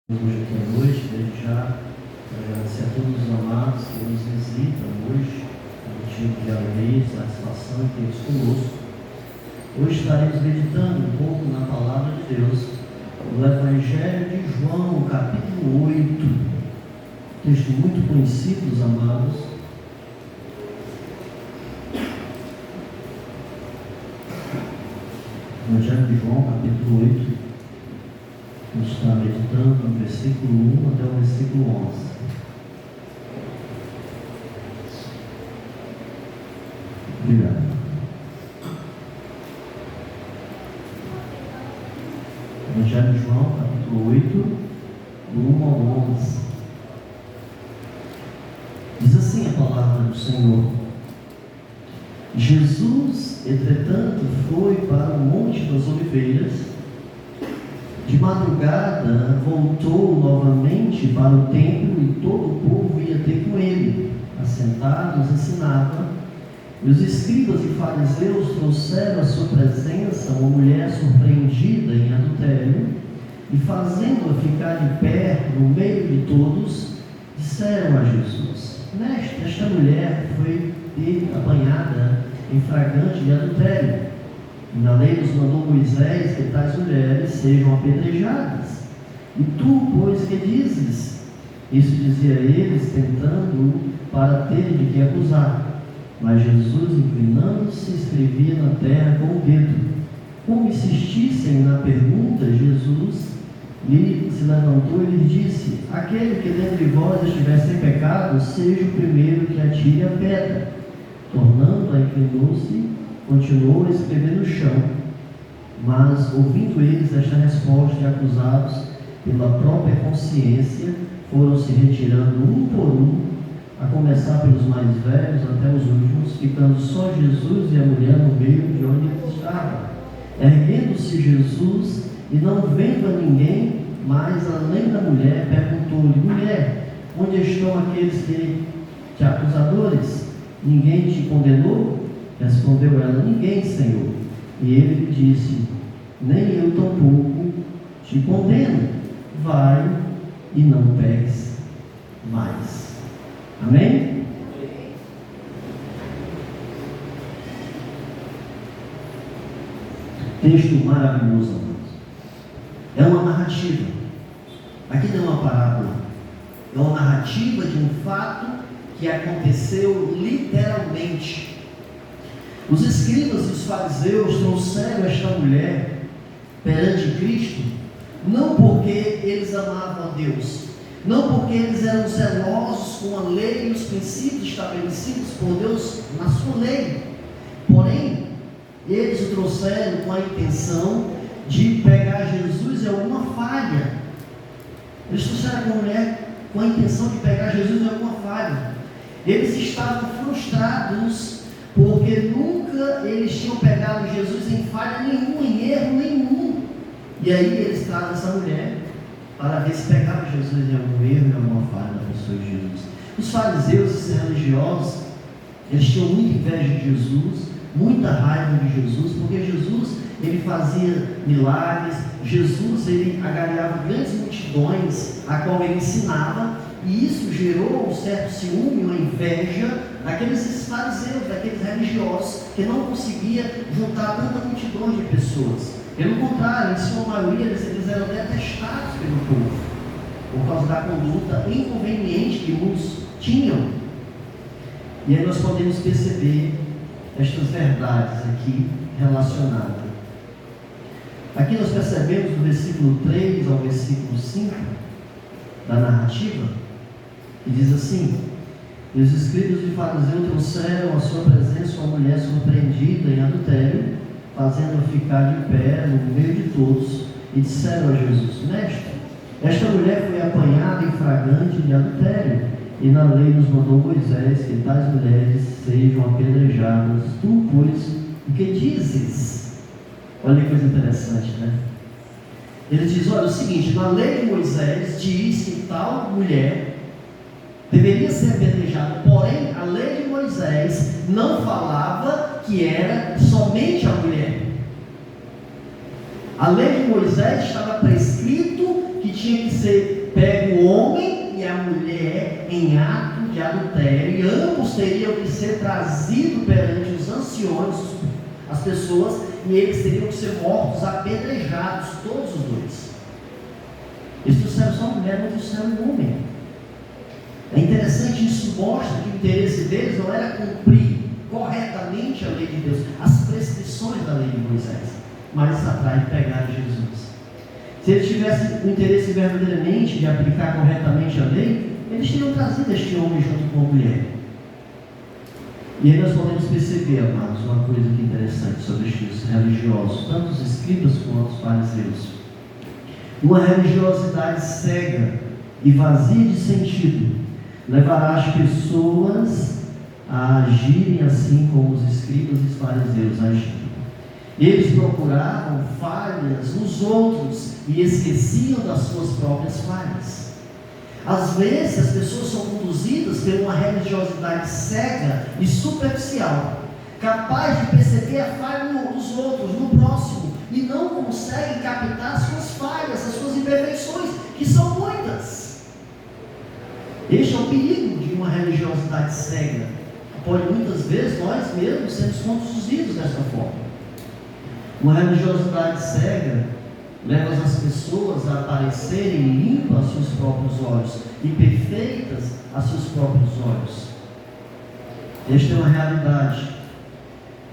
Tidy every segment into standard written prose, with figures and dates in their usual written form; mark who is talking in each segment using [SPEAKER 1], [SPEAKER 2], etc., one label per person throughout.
[SPEAKER 1] Hoje aqui à noite, desde já agradecer a todos os amados que nos visitam hoje, motivo de alegria e satisfação em ter conosco. Hoje estaremos meditando um pouco na palavra de Deus, no Evangelho de João, capítulo 8, texto muito conhecido dos amados. Evangelho de João, capítulo 8. Vamos estar meditando do versículo 1 até o versículo 11. Obrigado. Evangelho de João, capítulo 8, do 1 ao 11. Diz assim a palavra do Senhor: Jesus, entretanto, foi para o Monte das Oliveiras. De madrugada voltou novamente para o templo e todo o povo ia ter com ele. Assentados, ensinava. E os escribas e fariseus trouxeram à sua presença uma mulher surpreendida em adultério e, fazendo-a ficar de pé no meio de todos, disseram a Jesus: Mestre, esta mulher foi apanhada em flagrante de adultério. E na lei nos mandou Moisés que tais mulheres sejam apedrejadas. E tu, pois, que dizes? Isso dizia eles, tentando para ter de que acusar. Mas Jesus, inclinando-se, escrevia na terra com o dedo. Como insistissem na pergunta, Jesus se levantou e lhes disse: Aquele que dentre vós estiver sem pecado, seja o primeiro que atire a pedra. Tornando-a, inclinou-se, continuou a escrever no chão. Mas, ouvindo eles esta resposta de acusados pela própria consciência, foram se retirando um por um, a começar pelos mais velhos até os últimos, ficando só Jesus e a mulher no meio de onde eles estavam. Erguendo-se Jesus e não vendo a ninguém, mas além da mulher, perguntou-lhe: Mulher, onde estão aqueles que acusadores? Ninguém te condenou? Respondeu ela: Ninguém, Senhor. E ele lhe disse: Nem eu tampouco te condeno. Vai e não peques mais. Amém? Texto maravilhoso, amados. É uma narrativa. Aqui não é uma parábola. É uma narrativa de um fato que aconteceu literalmente. Os escribas e os fariseus trouxeram esta mulher perante Cristo, não porque eles amavam a Deus, não porque eles eram zelosos com a lei e os princípios estabelecidos por Deus na sua lei. Porém, eles o trouxeram com a intenção de pegar Jesus em alguma falha. Eles trouxeram a mulher com a intenção de pegar Jesus em alguma falha. Eles estavam frustrados porque nunca eles tinham pegado Jesus em falha nenhuma, em erro nenhum. E aí eles trazem essa mulher para ver se pegava Jesus em algum erro, em alguma falha da pessoa de Jesus. Os fariseus, esses religiosos, eles tinham muita inveja de Jesus, muita raiva de Jesus, porque Jesus, ele fazia milagres, Jesus, ele agariava grandes multidões, a qual ele ensinava, e isso gerou um certo ciúme, uma inveja daqueles fariseus, daqueles religiosos, que não conseguia juntar tanta multidão de pessoas. Pelo contrário, em sua maioria, eles eram detestados pelo povo, por causa da conduta inconveniente que muitos tinham. E aí nós podemos perceber estas verdades aqui relacionadas. Aqui nós percebemos do versículo 3 ao versículo 5 da narrativa, que diz assim: E os escribas de fariseu trouxeram à sua presença uma mulher surpreendida em adultério, fazendo-a ficar de pé no meio de todos, e disseram a Jesus: Mestre, esta mulher foi apanhada em flagrante de adultério, e na lei nos mandou Moisés que tais mulheres sejam apedrejadas. Tu, pois, o que dizes? Olha que coisa interessante, né? Ele diz: olha, o seguinte, na lei de Moisés diz que tal mulher deveria ser apedrejada, porém a lei de Moisés não falava que era somente a mulher. A lei de Moisés estava prescrito que tinha que ser pego o homem e a mulher em ato de adultério, e ambos teriam que ser trazidos perante os anciões, as pessoas, e eles teriam que ser mortos, apedrejados, todos os dois. Eles trouxeram só a mulher, não trouxeram o homem. É interessante, isso mostra que o interesse deles não era cumprir corretamente a lei de Deus, as prescrições da lei de Moisés, mas atrás de pegar Jesus. Se eles tivessem o interesse verdadeiramente de aplicar corretamente a lei, eles teriam trazido este homem junto com a mulher. E aí nós podemos perceber, amados, uma coisa que é interessante sobre estes religiosos, tanto os escribas quanto os fariseus. Uma religiosidade cega e vazia de sentido levará as pessoas a agirem assim como os escribas e os fariseus agiram. Eles procuravam falhas nos outros e esqueciam das suas próprias falhas. Às vezes as pessoas são conduzidas por uma religiosidade cega e superficial, capaz de perceber a falha nos outros, no próximo, e não conseguem captar as suas falhas, as suas imperfeições, que são muitas. Este é o perigo de uma religiosidade cega. Pode muitas vezes nós mesmos sermos conduzidos desta forma. Uma religiosidade cega leva as pessoas a aparecerem limpas aos seus próprios olhos e perfeitas aos seus próprios olhos. Esta é uma realidade.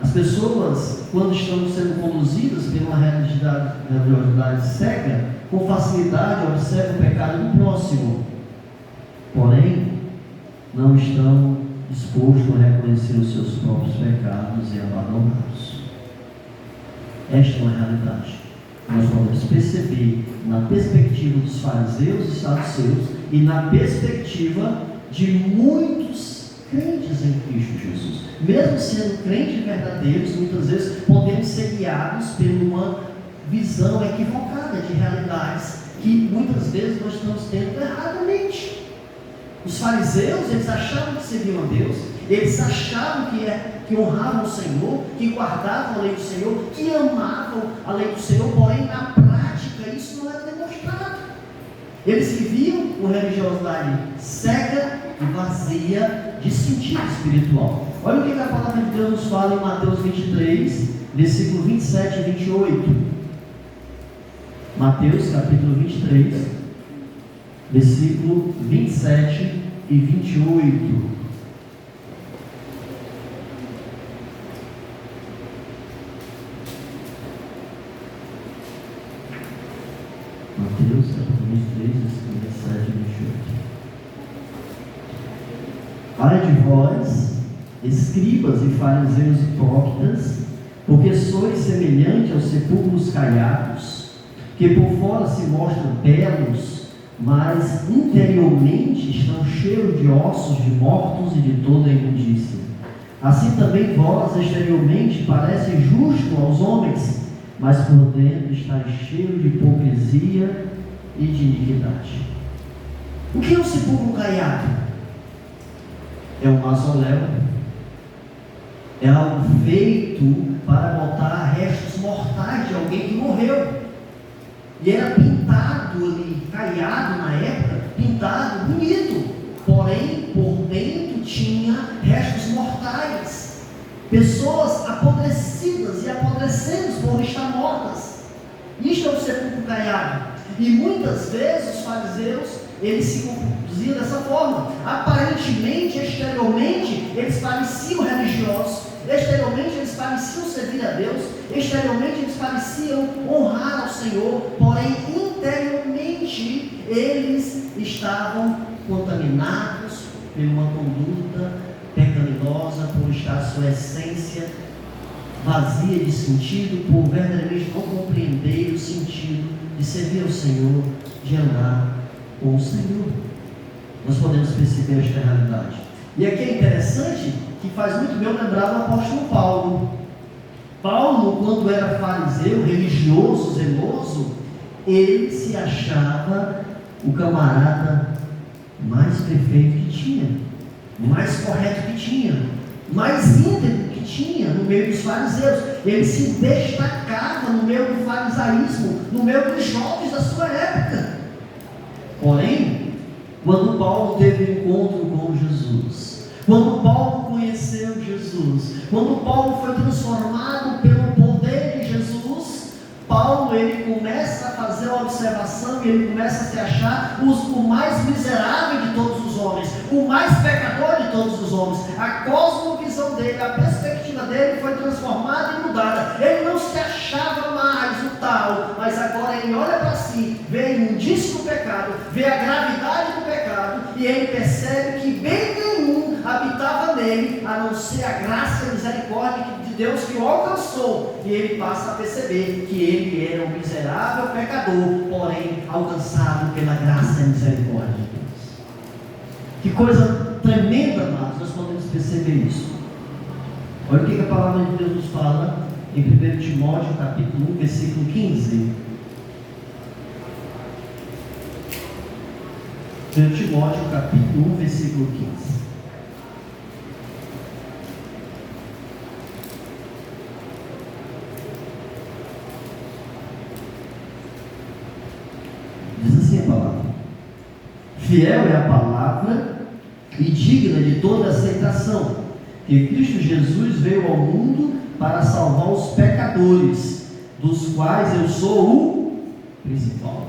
[SPEAKER 1] As pessoas, quando estão sendo conduzidas por uma religiosidade cega, com facilidade observam o pecado do próximo, porém não estão dispostos a reconhecer os seus próprios pecados e abandoná-los. Esta é uma realidade. Nós podemos perceber na perspectiva dos fariseus e saduceus e na perspectiva de muitos crentes em Cristo Jesus. Mesmo sendo crentes verdadeiros, muitas vezes podemos ser guiados por uma visão equivocada de realidades que muitas vezes nós estamos tendo erradamente. Os fariseus, eles achavam que serviam a Deus, eles achavam que honravam o Senhor, que guardavam a lei do Senhor, que amavam a lei do Senhor, porém na prática isso não era demonstrado. Eles viviam uma religiosidade cega e vazia de sentido espiritual. Olha o que a palavra de Deus nos fala em Mateus 23, versículo 27 e 28. Mateus capítulo 23, versículo 27 e 28. Mateus capítulo 23, versículo 27 e 28. Ai de vós, escribas e fariseus hipócritas, porque sois semelhante aos sepulcros caiados, que por fora se mostram belos, mas interiormente estão cheios de ossos de mortos e de toda a imundícia. Assim também vós exteriormente parecem justos aos homens, mas por dentro está cheio de hipocrisia e de iniquidade. O que é um sepulcro caiado? É um mausoléu, é algo feito para botar restos mortais de alguém que morreu, e era pintado ali, caiado na época, pintado bonito, porém por dentro tinha restos mortais, pessoas apodrecidas e apodrecendo por estar mortas. Isto é o sepulcro caiado. E muitas vezes os fariseus, eles se conduziam dessa forma. Aparentemente, exteriormente, eles pareciam religiosos, exteriormente eles pareciam servir a Deus, exteriormente eles pareciam honrar ao Senhor, porém interiormente eles estavam contaminados por uma conduta pecaminosa, por estar sua essência vazia de sentido, por verdadeiramente não compreender o sentido de servir ao Senhor, de andar com o Senhor. Nós podemos perceber esta realidade. E aqui é interessante que faz muito bem lembrar o apóstolo Paulo. Paulo, quando era fariseu, religioso, zeloso, ele se achava o camarada mais perfeito que tinha, mais correto que tinha, mais íntegro que tinha no meio dos fariseus. Ele se destacava no meio do farisaísmo, no meio dos jovens da sua época. Porém, quando Paulo teve um encontro com Jesus, quando Paulo conheceu Jesus, quando Paulo foi transformado pelo poder de Jesus, Paulo ele começa a fazer uma observação e ele começa a se achar o mais miserável de todos os homens, o mais pecador de todos os homens. A cosmovisão dele, a perspectiva dele foi transformada e mudada. Ele não se achava mais o tal, mas agora ele olha para si, vê a imundícia do pecado, vê a gravidade do pecado e ele percebe que bem nenhum habitava nele, a não ser a graça e a misericórdia de Deus que o alcançou, e ele passa a perceber que ele era um miserável pecador, porém alcançado pela graça e misericórdia de Deus. Que coisa tremenda, amados, nós podemos perceber isso. Olha o que a palavra de Deus nos fala em 1 Timóteo capítulo 1, versículo 15. 1 Timóteo capítulo 1, versículo 15. Diz assim a palavra: fiel é a palavra e digna de toda aceitação, que Cristo Jesus veio ao mundo para salvar os pecadores, dos quais eu sou o principal.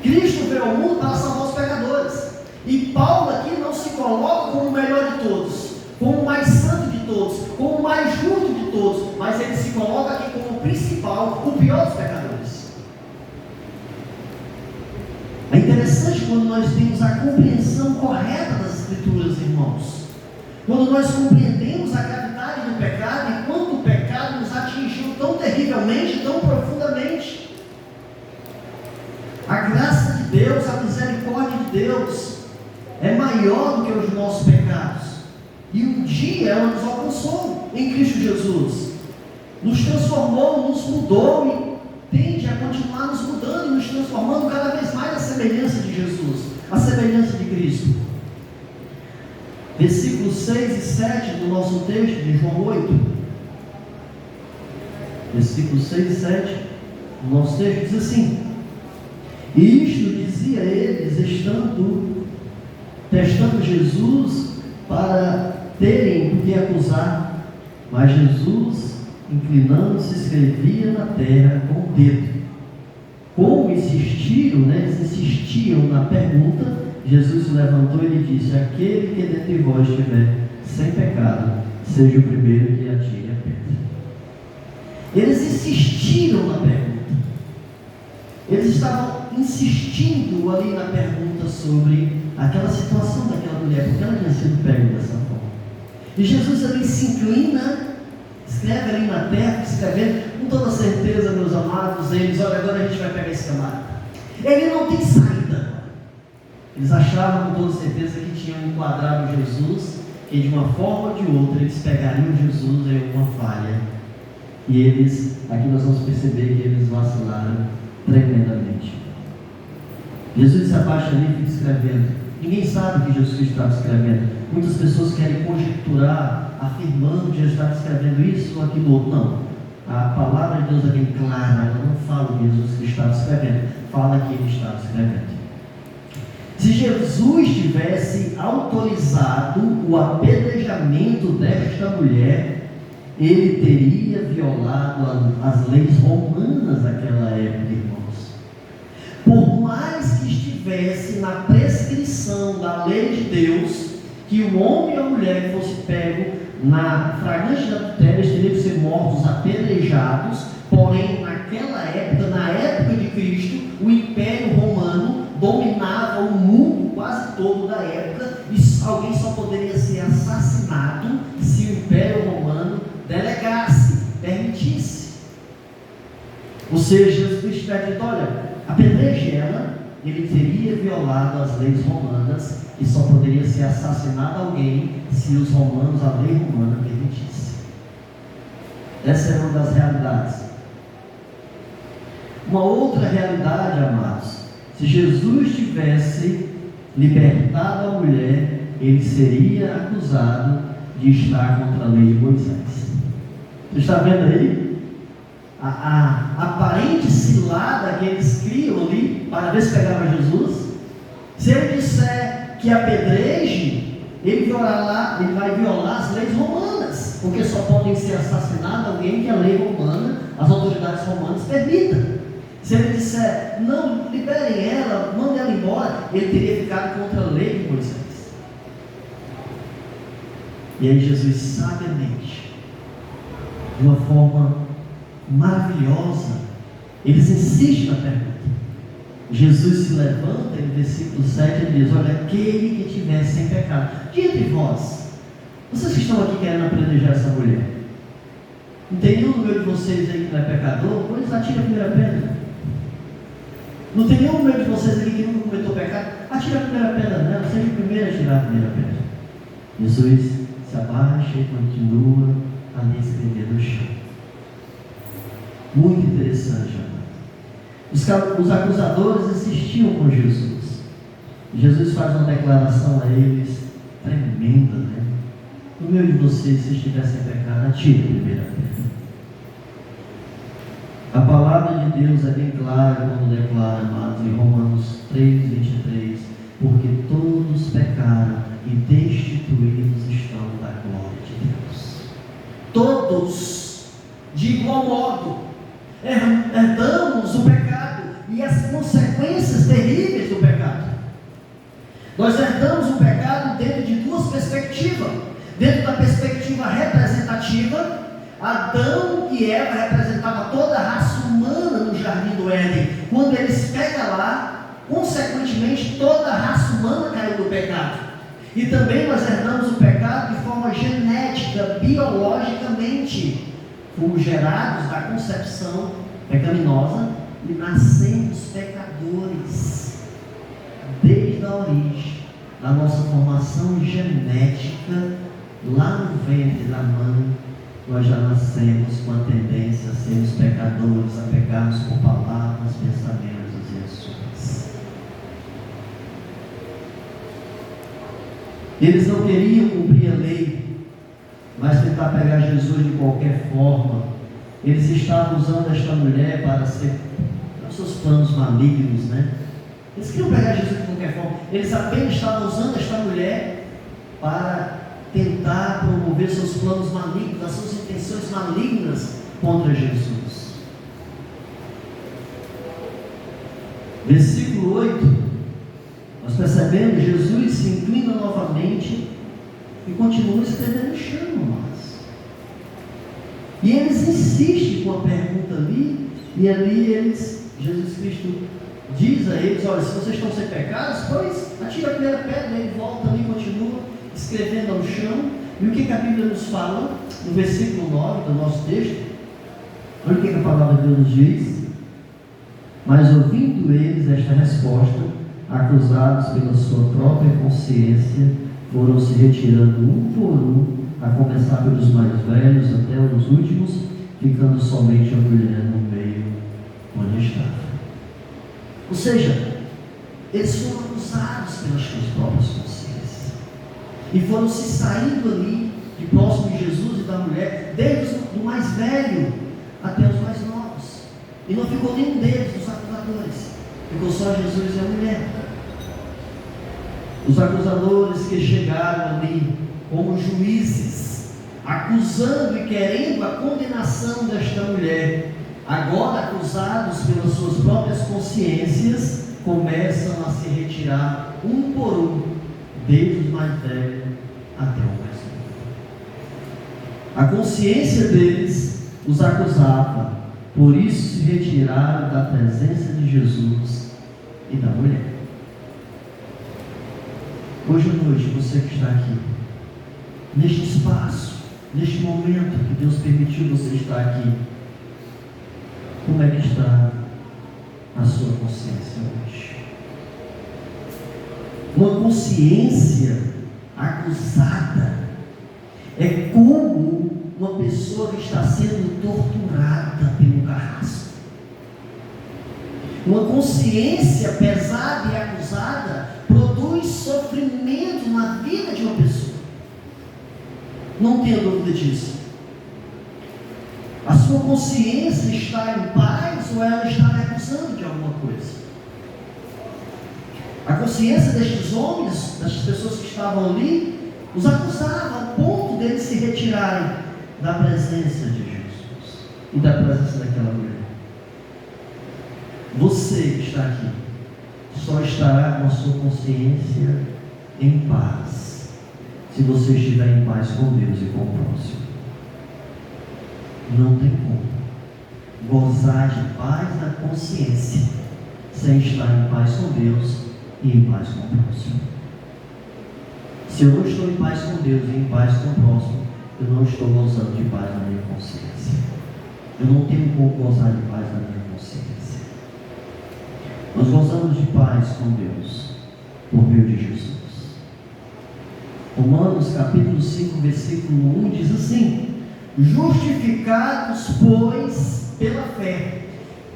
[SPEAKER 1] Cristo veio ao mundo para salvar os pecadores, e Paulo aqui não se coloca como o melhor de todos, como o mais santo de todos, como o mais justo de todos, mas ele se coloca aqui como o principal, o pior dos pecadores. É interessante quando nós temos a compreensão correta das Escrituras, irmãos. Quando nós compreendemos a gravidade do pecado e quanto o pecado nos atingiu tão terrivelmente, tão profundamente. A graça de Deus, a misericórdia de Deus é maior do que os nossos pecados. E um dia ela nos alcançou em Cristo Jesus. Nos transformou, nos mudou e tende a continuar nos mudando e nos transformando cada vez mais à semelhança de Jesus, à semelhança de Cristo. Versículos 6 e 7 do nosso texto de João 8. Versículos 6 e 7 do nosso texto diz assim: e isto dizia eles, testando Jesus para terem do que acusar, mas Jesus, inclinando-se, escrevia na terra com o dedo. Como insistiam na pergunta, Jesus se levantou e lhe disse: aquele que dentre vós estiver sem pecado, seja o primeiro que atire a pedra. Eles insistiram na pergunta. Eles estavam insistindo ali na pergunta sobre aquela situação daquela mulher, porque ela tinha sido pega dessa forma. E Jesus ali se inclina, escreve ali na terra, escrevendo, com toda certeza, meus amados, eles, olha, agora a gente vai pegar esse camarada. Ele não tem saída. Eles achavam com toda certeza que tinham enquadrado Jesus, que de uma forma ou de outra eles pegariam Jesus em alguma falha. E eles, aqui nós vamos perceber que eles vacilaram tremendamente. Jesus se abaixa ali e fica escrevendo. Ninguém sabe o que Jesus estava escrevendo. Muitas pessoas querem conjecturar, afirmando que Jesus estava escrevendo isso ou aquilo outro. Não. A palavra de Deus é bem clara, ela não fala o que Jesus estava escrevendo, fala que ele estava escrevendo. Se Jesus tivesse autorizado o apedrejamento desta mulher, ele teria violado as leis romanas daquela época, irmãos. Por mais que estivesse na prescrição da lei de Deus, que o homem e a mulher que fosse pego na flagrante da adultério, eles teriam que ser mortos, apedrejados. Porém, naquela época, na época de Cristo, o Império Romano dominava o mundo quase todo da época, e alguém só poderia ser assassinado se o Império Romano delegasse, permitisse. Ou seja, Jesus estiver dito: olha, apedreje ela, ele teria violado as leis romanas, e só poderia ser assassinado alguém se os romanos, a lei romana, permitisse. Essa é uma das realidades. Uma outra realidade, amados: se Jesus tivesse libertado a mulher, ele seria acusado de estar contra a lei de Moisés. Você está vendo aí? a aparente cilada que eles criam ali para ver se pegava Jesus. Se ele disser que apedreje, ele vai violar as leis romanas, porque só podem ser assassinados alguém que a lei romana, as autoridades romanas permitam. Se ele disser, não, liberem ela, mandem ela embora, ele teria ficado contra a lei de Moisés. E aí Jesus sabiamente, de uma forma maravilhosa, eles insistem na pergunta. Jesus se levanta e no versículo 7 ele diz: olha, aquele que tiver sem pecado, de entre vós, vocês que estão aqui querendo apedrejar essa mulher, não tem nenhum no meio de vocês aí que não é pecador? Pois atire a primeira pedra. Não tem nenhum no meio de vocês aqui que nunca cometeu pecado? Atire a primeira pedra nela, seja o primeiro a tirar a primeira pedra. Jesus se abaixa e continua ali escrevendo no chão. Muito interessante, amado. Os acusadores insistiam com Jesus. Jesus faz uma declaração a eles tremenda, né? No meio de vocês, se estivessem pecado, atire a primeira pedra. A palavra de Deus é bem clara quando declara, amados, em Romanos 3:23, porque todos pecaram e destituídos estão da glória de Deus. Todos, de igual modo, herdamos o pecado e as consequências terríveis do pecado. Nós herdamos o pecado dentro de duas perspectivas. Dentro da perspectiva representativa, Adão e Eva representavam toda a raça humana no jardim do Éden. Quando eles pegam lá, consequentemente toda a raça humana caiu no pecado. E também nós herdamos o pecado de forma genética, biologicamente. Fomos gerados da concepção pecaminosa e nascemos pecadores. Desde a origem da nossa formação genética, lá no ventre da mãe, nós já nascemos com a tendência a sermos pecadores, a pecarmos por palavras, pensamentos e ações. Eles não queriam cumprir a lei, mas tentar pegar Jesus de qualquer forma. Eles estavam usando esta mulher para ser os seus planos malignos, né? Eles queriam pegar Jesus de qualquer forma. Eles apenas estavam usando esta mulher para tentar promover seus planos malignos, as suas intenções malignas contra Jesus. Versículo 8, nós percebemos, Jesus se inclina novamente e continua escrevendo no chão, amados. E eles insistem com a pergunta ali, e ali Jesus Cristo diz a eles: olha, se vocês estão sem pecados, pois atira a primeira pedra. Ele volta ali e continua escrevendo ao chão. E o que a Bíblia nos fala no versículo 9 do nosso texto? Olha o que a palavra de Deus nos diz: mas ouvindo eles esta resposta, acusados pela sua própria consciência, foram se retirando um por um, a começar pelos mais velhos até os últimos, ficando somente a mulher no meio onde estava. Ou seja, eles foram acusados pelas suas próprias consciências e foram se saindo ali de próximo de Jesus e da mulher, desde o mais velho até os mais novos, e não ficou nenhum deles, dos acusadores, ficou só Jesus e a mulher. Os acusadores que chegaram ali como juízes, acusando e querendo a condenação desta mulher, agora acusados pelas suas próprias consciências, começam a se retirar um por um, desde o mais velho até o mais novo. A consciência deles os acusava, por isso se retiraram da presença de Jesus e da mulher. Hoje à noite, você que está aqui, neste espaço, neste momento que Deus permitiu você estar aqui, como é que está a sua consciência hoje? Uma consciência acusada é como uma pessoa que está sendo torturada pelo carrasco. Uma consciência pesada e acusada produz sofrimento na vida de uma pessoa. Não tenha dúvida disso. A sua consciência está em paz ou ela está recusando de alguma coisa? A consciência destes homens, destas pessoas que estavam ali, os acusava ao ponto deles se retirarem da presença de Jesus e da presença daquela mulher. Você que está aqui só estará com a sua consciência em paz se você estiver em paz com Deus e com o próximo. Não tem como gozar de paz na consciência sem estar em paz com Deus e em paz com o próximo. Se eu não estou em paz com Deus e em paz com o próximo, eu não estou gozando de paz na minha consciência. Eu não tenho como gozar de paz na minha consciência. Nós gozamos de paz com Deus por meio de Jesus. Romanos capítulo 5, versículo 1 diz assim: justificados, pois, pela fé,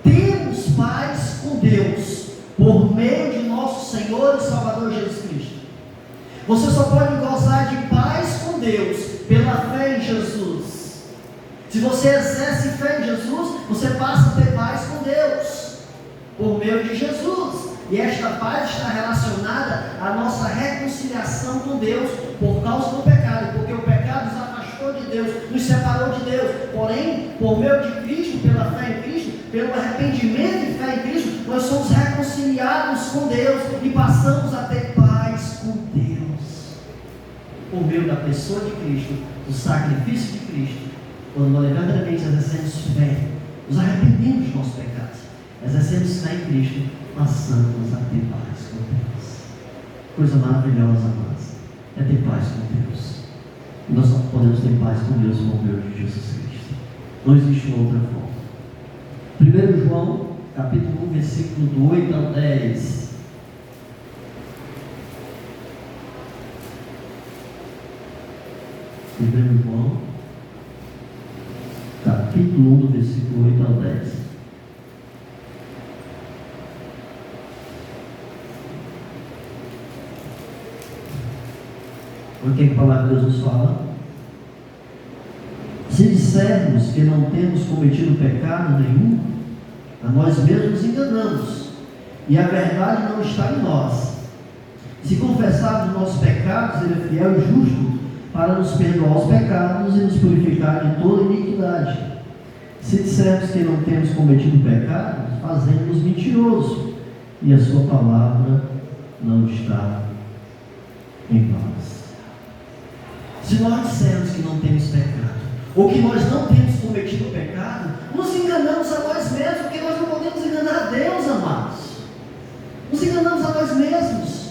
[SPEAKER 1] temos paz com Deus, por meio de nosso Senhor e Salvador Jesus Cristo. Você só pode gozar de paz com Deus pela fé em Jesus. Se você exerce fé em Jesus, você passa a ter paz com Deus, por meio de Jesus. E esta paz está relacionada à nossa reconciliação com Deus, por causa do pecado, porque o pecado nos afastou de Deus, nos separou de Deus. Porém, por meio de Cristo, pela fé em Cristo, pelo arrependimento e fé em Cristo, nós somos reconciliados com Deus e passamos a ter paz com Deus, por meio da pessoa de Cristo, do sacrifício de Cristo. Quando nós verdadeiramente exercemos fé, nos arrependemos dos nossos pecados, exercemos fé em Cristo, passamos a ter paz com Deus. Coisa maravilhosa, amados, é ter paz com Deus. E nós só podemos ter paz com Deus por meio de Jesus Cristo. Não existe uma outra forma. 1 João, capítulo 1, versículo do 8 ao 10. João, capítulo 1, do versículo 8 ao 10. O que a palavra de Deus nos fala? Se dissermos que não temos cometido pecado nenhum, a nós mesmos nos enganamos, e a verdade não está em nós. Se confessarmos os nossos pecados, Ele é fiel e justo para nos perdoar os pecados e nos purificar de toda iniquidade. Se dissermos que não temos cometido pecado, fazemos-nos mentirosos, e a sua palavra não está em nós. Se nós dissermos que não temos pecado, ou que nós não temos cometido pecado, nos enganamos a nós mesmos, porque nós não podemos enganar a Deus, amados. Nos enganamos a nós mesmos.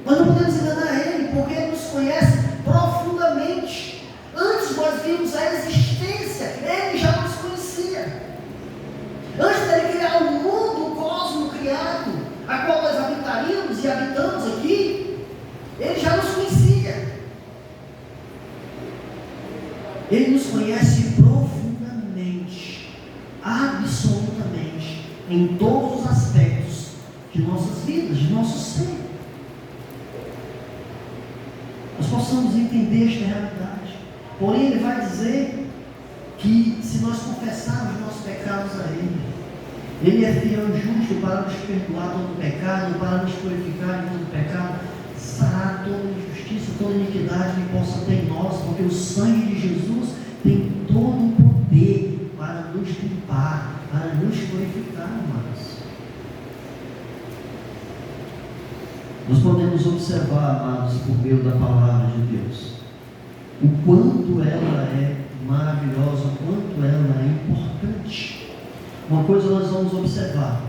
[SPEAKER 1] Nós não podemos enganar Ele, porque Ele nos conhece profundamente. Antes nós vimos a existência, Ele já nos conhecia. Antes dele criar o mundo, o cosmo criado, a qual nós habitaríamos e habitamos aqui, Ele já nos conhecia. Ele nos conhece profundamente, absolutamente, em todos os aspectos de nossas vidas, de nosso ser. Nós possamos entender esta realidade. Porém, Ele vai dizer que se nós confessarmos nossos pecados a Ele é fiel e justo para nos perdoar todo o pecado, para nos purificar de todo o pecado, sarar toda injustiça, toda iniquidade que possa ter em nós, porque o sangue de Jesus tem todo o poder para nos limpar, para nos purificar, amados. Nós podemos observar, amados, por meio da palavra de Deus, o quanto ela é maravilhosa, o quanto ela é importante. Uma coisa nós vamos observar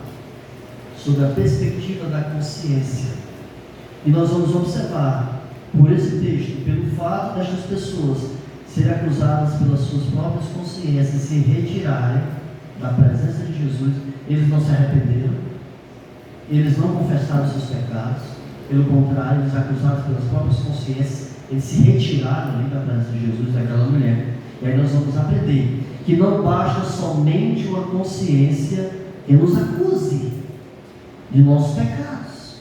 [SPEAKER 1] sobre a perspectiva da consciência, e nós vamos observar por esse texto, pelo fato destas pessoas serem acusadas pelas suas próprias consciências, se retirarem da presença de Jesus. Eles não se arrependeram, eles não confessaram seus pecados, pelo contrário, eles acusados pelas próprias consciências, eles se retiraram ali da presença de Jesus, daquela mulher. E aí nós vamos aprender que não basta somente uma consciência que nos acuse de nossos pecados,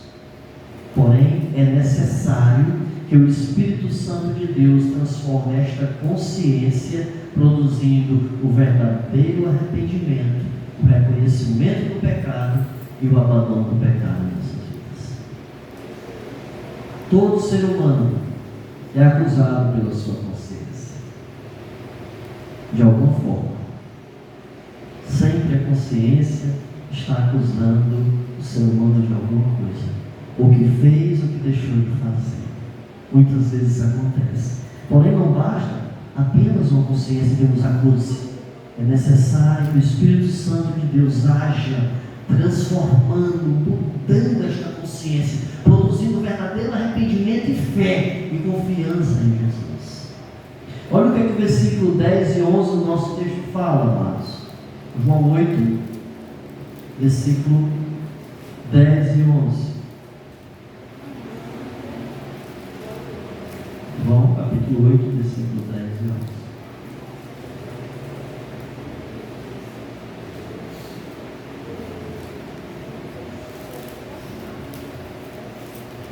[SPEAKER 1] porém é necessário que o Espírito Santo de Deus transforma esta consciência, produzindo o verdadeiro arrependimento, o reconhecimento do pecado e o abandono do pecado em nossas vidas. Todo ser humano é acusado pela sua consciência, de alguma forma. Sempre a consciência está acusando o ser humano de alguma coisa, o que fez, o que deixou de fazer. Muitas vezes acontece. Porém, não basta apenas uma consciência que nos acuse. É necessário que o Espírito Santo de Deus haja, transformando, mudando esta consciência, produzindo verdadeiro arrependimento e fé e confiança em Jesus. Olha o que o versículo 10 e 11 do nosso texto fala, amados. João 8, versículo 10 e 11. João capítulo 8, versículo 10 e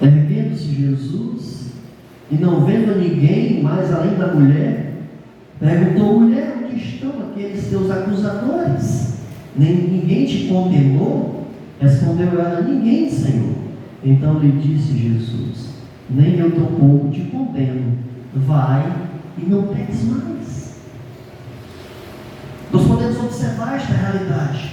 [SPEAKER 1] 11. Erguendo-se Jesus, e não vendo ninguém mais além da mulher, perguntou: mulher, onde estão aqueles teus acusadores? Ninguém te condenou? Respondeu ela: ninguém, Senhor. Então lhe disse Jesus: nem eu tampouco te condeno, vai e não peques mais. Nós podemos observar esta realidade.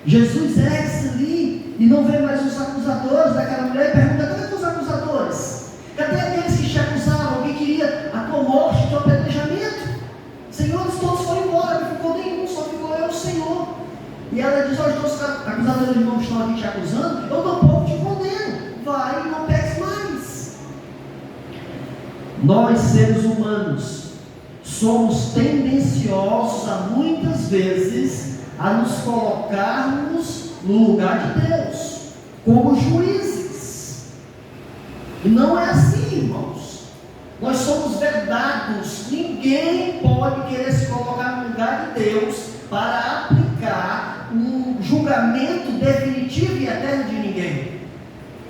[SPEAKER 1] Jesus ergue-se ali e não vê mais os acusadores daquela mulher e pergunta: cadê os acusadores? Cadê aqueles que te acusavam, que queria a tua morte, o teu apedrejamento? Senhores, todos foram embora, não ficou nenhum, só ficou eu, o Senhor. E ela diz: olha, os acusadores não estão aqui te acusando, eu tampouco te condeno, vai e não peques mais. Nós, seres humanos, somos tendenciosos a muitas vezes a nos colocarmos no lugar de Deus, como juízes. E não é assim, irmãos. Nós somos vedados. Ninguém pode querer se colocar no lugar de Deus para aplicar um julgamento definitivo e eterno de ninguém.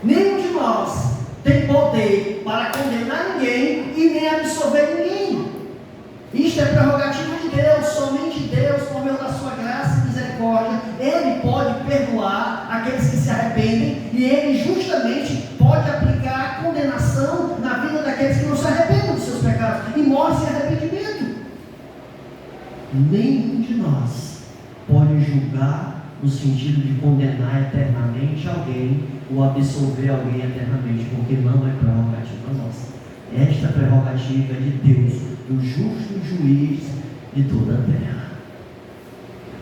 [SPEAKER 1] Nenhum de nós tem poder para condenar ninguém e nem absolver ninguém. Isto é prerrogativa de Deus. Somente Deus, por meio da sua graça e misericórdia, Ele pode perdoar aqueles que se arrependem, e Ele justamente pode aplicar a condenação na vida daqueles que não se arrependem dos seus pecados e morrem sem arrependimento. Nenhum de nós pode julgar no sentido de condenar eternamente alguém ou absolver alguém eternamente, porque não é prerrogativa nossa. Esta prerrogativa é de Deus, do justo juiz de toda a terra.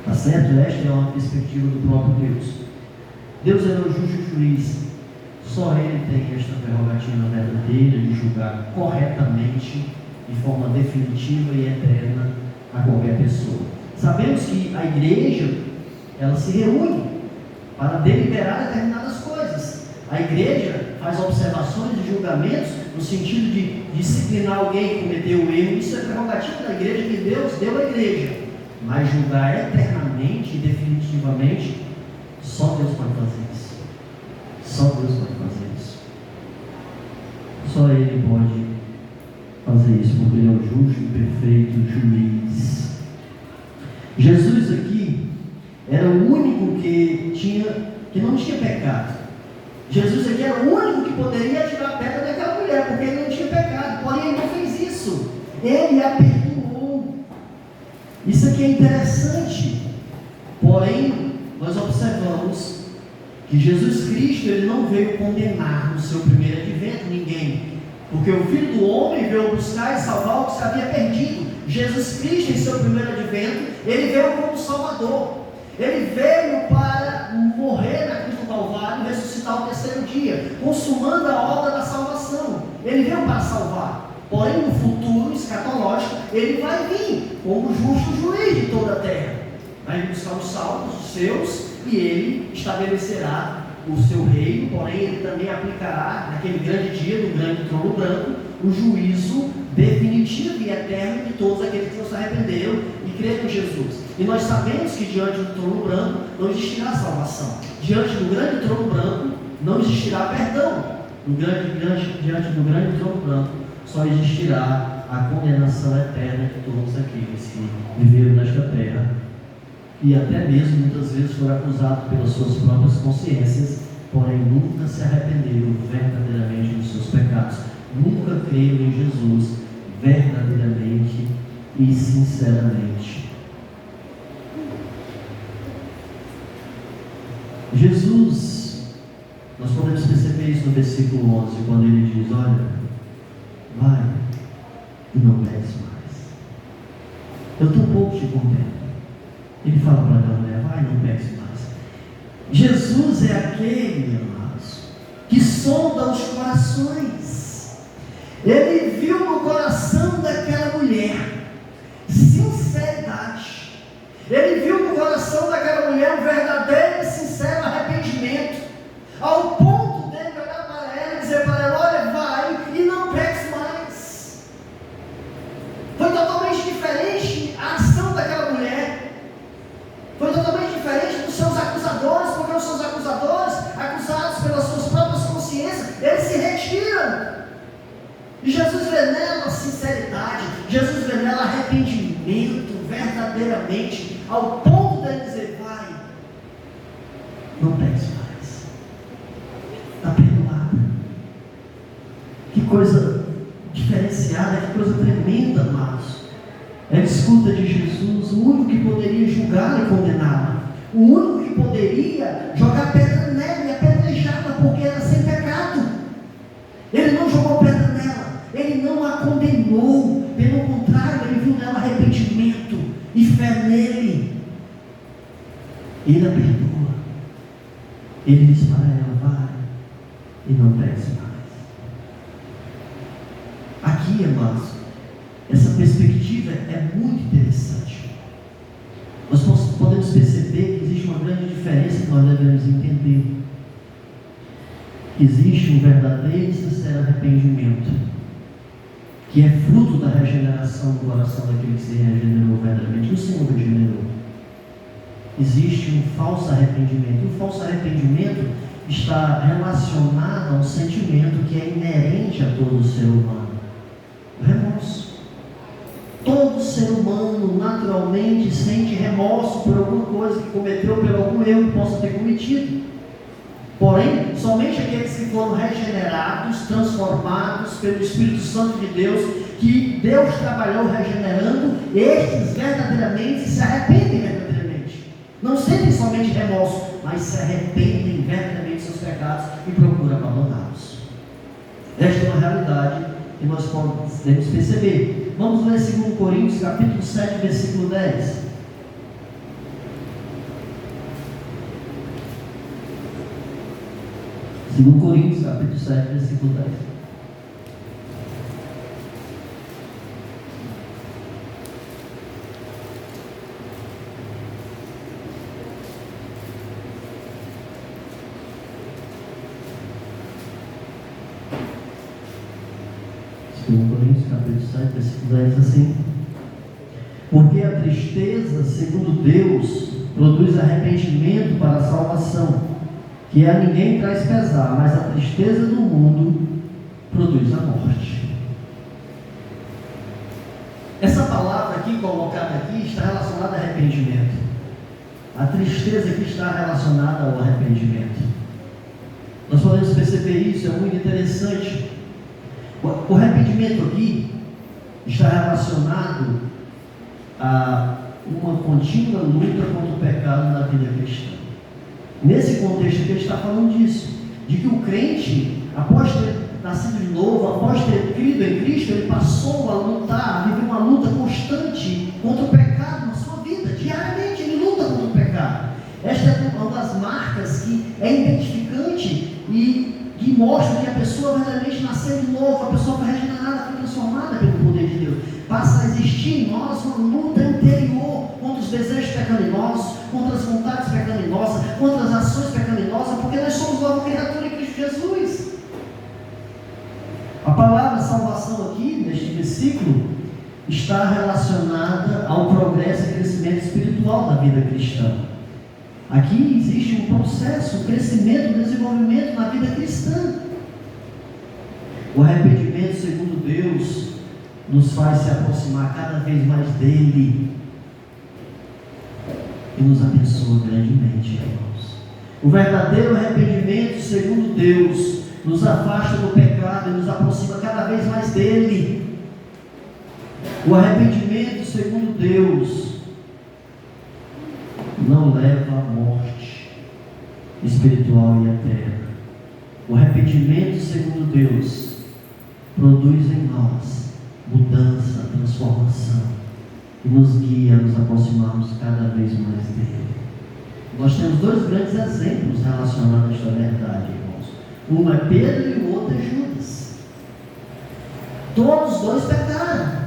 [SPEAKER 1] Está certo? Esta é uma perspectiva do próprio Deus. Deus é o justo juiz. Só Ele tem esta prerrogativa verdadeira de julgar corretamente, de forma definitiva e eterna, a qualquer pessoa. Sabemos que a igreja, ela se reúne para deliberar determinadas coisas. A igreja faz observações e julgamentos no sentido de disciplinar alguém que cometeu o erro. Isso é prerrogativa da igreja, que Deus deu à igreja. Mas julgar eternamente e definitivamente, só Deus pode fazer isso. Só Deus pode fazer isso. Só Ele pode fazer isso, porque Ele é o justo e perfeito juiz. Jesus aqui era o único que não tinha pecado. Jesus aqui era o único que poderia tirar a pedra daquela mulher, porque ele não tinha pecado. Porém, ele não fez isso. Ele a perdoou. Isso aqui é interessante. Porém, nós observamos que Jesus Cristo, ele não veio condenar no seu primeiro advento ninguém, porque o Filho do Homem veio buscar e salvar o que se havia perdido. Jesus Cristo, em seu primeiro advento, ele veio como Salvador. Ele veio para morrer na cruz do Calvário e ressuscitar o terceiro dia, consumando a obra da salvação. Ele veio para salvar. Porém, no futuro escatológico, ele vai vir como justo juiz de toda a terra. Vai buscar os salvos, os seus, e ele estabelecerá o seu reino. Porém, ele também aplicará, naquele grande dia do grande trono branco, o juízo definitivo e eterno de todos aqueles que não se arrependeram e creram em Jesus. E nós sabemos que diante do trono branco não existirá salvação. Diante do grande trono branco não existirá perdão. diante do grande trono branco, só existirá a condenação eterna de todos aqueles que viveram nesta terra e até mesmo muitas vezes foram acusados pelas suas próprias consciências, porém nunca se arrependeram verdadeiramente dos seus pecados, nunca creram em Jesus verdadeiramente e sinceramente. Jesus, nós podemos perceber isso no versículo 11, quando ele diz: olha, vai e não peques mais. Eu estou um pouco te contendo. Ele fala para aquela mulher: vai e não peques mais. Jesus é aquele, amados, que sonda os corações. Ele viu no coração daquela mulher sinceridade. Ele viu no coração daquela mulher um verdadeiro e sincero arrependimento, ao ponto dele olhar para ela e dizer para ela: olha, vai e não peques mais. Foi totalmente diferente a ação daquela mulher. Foi totalmente diferente dos seus acusadores, porque os seus acusadores, acusados pelas suas próprias consciências, eles se retiram. E Jesus vê nela sinceridade, Jesus vê nela arrependimento verdadeiramente, ao ponto de dizer: vai, não peques mais, está perdoada. Que coisa diferenciada, que coisa tremenda, amados. Ela escuta de Jesus, o único que poderia julgá-la e condená-la, o único que poderia jogar pedra nela e apedrejá-la, porque era sem pecado. Ele não jogou pedra nela, ele não a condenou, pelo contrário, ele viu nela arrependimento e fé nele. Ele a perdoa. Ele diz para ela: vai e não peques mais. Aqui, amados, essa perspectiva é muito interessante. Nós podemos perceber que existe uma grande diferença que nós devemos entender. Existe um verdadeiro e sincero arrependimento, que é fruto da regeneração do coração daquele que se regenerou verdadeiramente. O Senhor regenerou. Existe um falso arrependimento. O falso arrependimento está relacionado a um sentimento que é inerente a todo ser humano: o remorso. Todo ser humano naturalmente sente remorso por alguma coisa que cometeu, por algum erro que possa ter cometido. Porém, somente aqueles que foram regenerados, transformados pelo Espírito Santo de Deus, que Deus trabalhou regenerando, estes verdadeiramente se arrependem verdadeiramente. Não sentem somente remorso, mas se arrependem verdadeiramente dos seus pecados e procuram abandoná-los. Esta é uma realidade que nós podemos perceber. Vamos ler 2 Coríntios capítulo 7, versículo 10. 2 Coríntios capítulo 7, versículo 10. Coríntios capítulo 7, versículo 10 assim: porque a tristeza, segundo Deus, produz arrependimento para a salvação, que a ninguém traz pesar, mas a tristeza do mundo produz a morte. Essa palavra aqui, colocada aqui, está relacionada a arrependimento. A tristeza aqui está relacionada ao arrependimento. Nós podemos perceber isso, é muito interessante. O arrependimento aqui está relacionado a uma contínua luta contra o pecado na vida cristã. Nesse contexto aqui ele está falando disso, de que o crente, após ter nascido de novo, após ter crido em Cristo, ele passou a lutar, a viver uma luta constante contra o pecado na sua vida. Diariamente ele luta contra o pecado. Esta é uma das marcas que é identificante e que mostra que a pessoa verdadeiramente nasceu de novo, a pessoa foi regenerada, foi transformada pelo poder de Deus. Passa a existir em nós uma luta interior contra os desejos pecaminosos, contra as vontades pecaminosas, contra as ações pecaminosas, porque nós somos nova criatura em Cristo Jesus. A palavra salvação aqui, neste versículo, está relacionada ao progresso e crescimento espiritual da vida cristã. Aqui existe um processo, um crescimento, um desenvolvimento na vida cristã. O arrependimento, segundo Deus, nos faz se aproximar cada vez mais dele e nos abençoa grandemente, irmãos. O verdadeiro arrependimento, segundo Deus, nos afasta do pecado e nos aproxima cada vez mais dele. O arrependimento, segundo Deus, não leva à morte espiritual e eterna. O arrependimento, segundo Deus, produz em nós mudança, transformação e nos guia a nos aproximarmos cada vez mais dele. Nós temos dois grandes exemplos relacionados a esta verdade, irmãos. Um é Pedro e o outro é Judas. Todos os dois pecaram,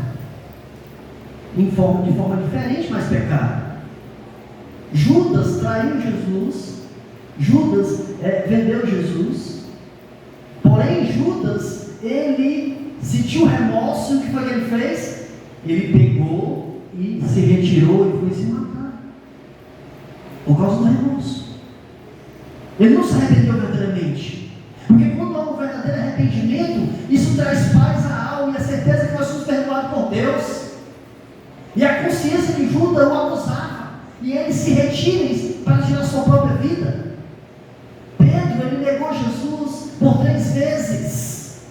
[SPEAKER 1] de forma diferente, mas pecaram. Judas traiu Jesus, Judas vendeu Jesus, porém Judas, ele sentiu remorso, e o que foi que ele fez? Ele pegou e se retirou e foi se matar, por causa do remorso. Ele não se arrependeu verdadeiramente, porque quando há um verdadeiro arrependimento, isso traz paz à alma e a certeza que nós somos perdoados por Deus. E a consciência de Judas o acusava, e ele se retira para tirar sua própria vida. Pedro, ele negou Jesus por 3 vezes.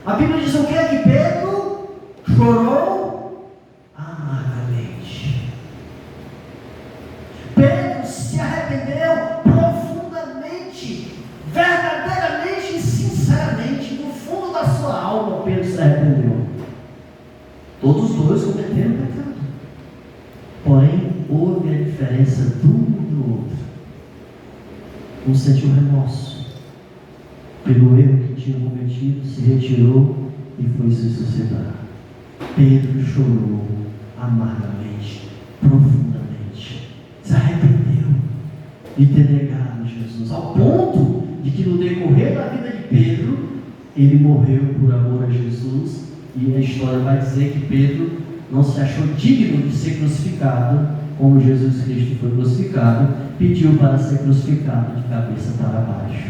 [SPEAKER 1] A Bíblia diz o que? Que Pedro chorou amargamente. Pedro se arrependeu profundamente, verdadeiramente e sinceramente, no fundo da sua alma. Pedro se arrependeu. Todos os dois cometeram pecado, porém houve a diferença de um e do outro. Um sentiu remorso pelo erro que tinha cometido, se retirou e foi se suicidar. Pedro chorou amargamente, profundamente, se arrependeu de ter negado Jesus, ao ponto de que no decorrer da vida de Pedro, ele morreu por amor a Jesus. E a história vai dizer que Pedro não se achou digno de ser crucificado, como Jesus Cristo foi crucificado, pediu para ser crucificado de cabeça para baixo,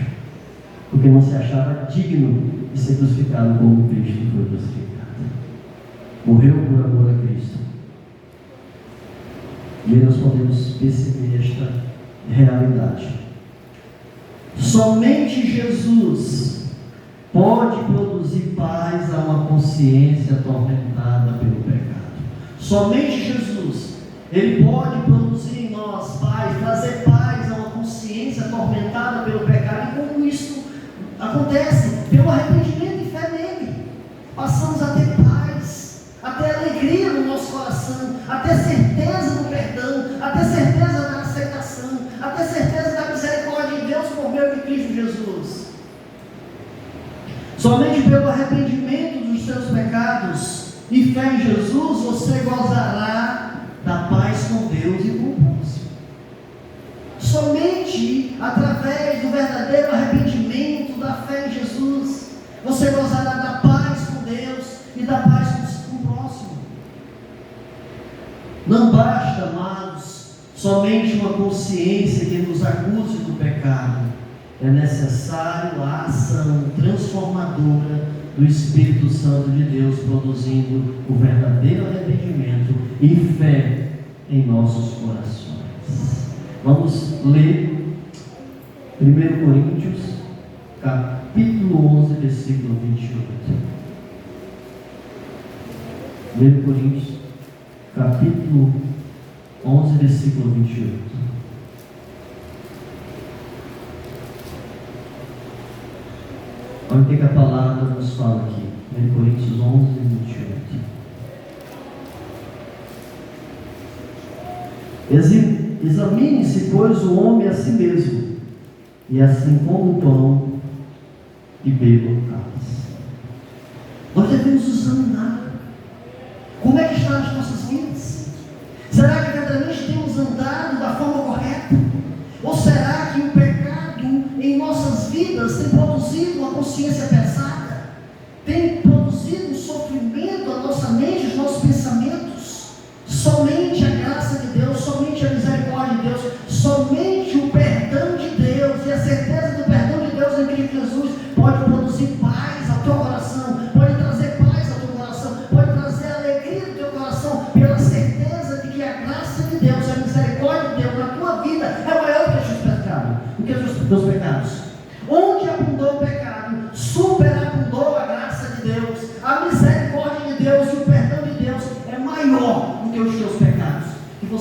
[SPEAKER 1] porque não se achava digno de ser crucificado como Cristo foi crucificado. Morreu por amor a Cristo. E aí nós podemos perceber esta realidade. Somente Jesus pode produzir paz a uma consciência atormentada pelo pecado. Somente Jesus, ele pode produzir em nós paz, trazer paz a uma consciência atormentada pelo pecado. E como isso acontece? Pelo arrependimento e fé nele. Passamos a ter paz, a ter alegria no nosso coração, a ter certeza do perdão, a ter certeza da aceitação, a ter certeza da misericórdia de Deus por meio de Cristo Jesus. Somente pelo arrependimento dos seus pecados e fé em Jesus, você gozará da paz com Deus e com o próximo. Somente através do verdadeiro arrependimento, da fé em Jesus, você gozará da paz com Deus e da paz com o próximo. Não basta, amados, somente uma consciência que nos acuse do pecado. É necessário a ação transformadora do Espírito Santo de Deus, produzindo o verdadeiro arrependimento e fé em nossos corações. Vamos ler 1 Coríntios, capítulo 11, versículo 28. 1 Coríntios, capítulo 11, versículo 28. Olha o que a palavra nos fala aqui, 1 Coríntios 11, 28. Examine-se, pois, o homem a si mesmo, e assim coma o pão e beba o cálice. Nós devemos nos examinar. Como é que estão as nossas vidas? Será que verdadeiramente temos andado da forma correta? Ou será que o pecado em nossas vidas tem produzido uma consciência pesada? Tem produzido um sofrimento à nossa mente, aos nossos pensamentos? Somente a graça de Deus, somente a misericórdia de Deus, somente o perdão de Deus e a certeza do perdão de Deus em Cristo Jesus pode produzir paz ao teu coração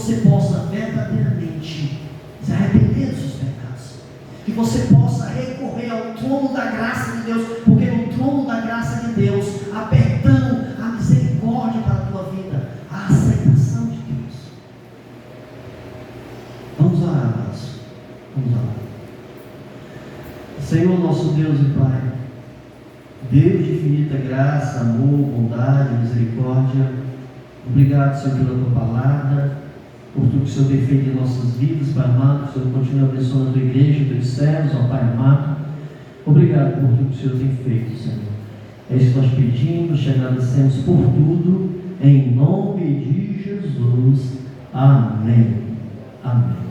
[SPEAKER 1] você possa verdadeiramente se arrepender dos seus pecados, que você possa recorrer ao trono da graça de Deus, porque no trono da graça de Deus há perdão, há misericórdia para a tua vida, há aceitação de Deus. Vamos orar, amados. Vamos orar. Senhor, nosso Deus e Pai, Deus de infinita graça, amor, bondade, misericórdia, obrigado, Senhor, pela tua palavra, por tudo que o Senhor tem feito em nossas vidas, Pai amado. Que o Senhor continue abençoando a tua igreja, os teus servos, ó Pai amado. Obrigado por tudo que o Senhor tem feito, Senhor. É isso que nós pedimos, te agradecemos por tudo, em nome de Jesus. Amém. Amém.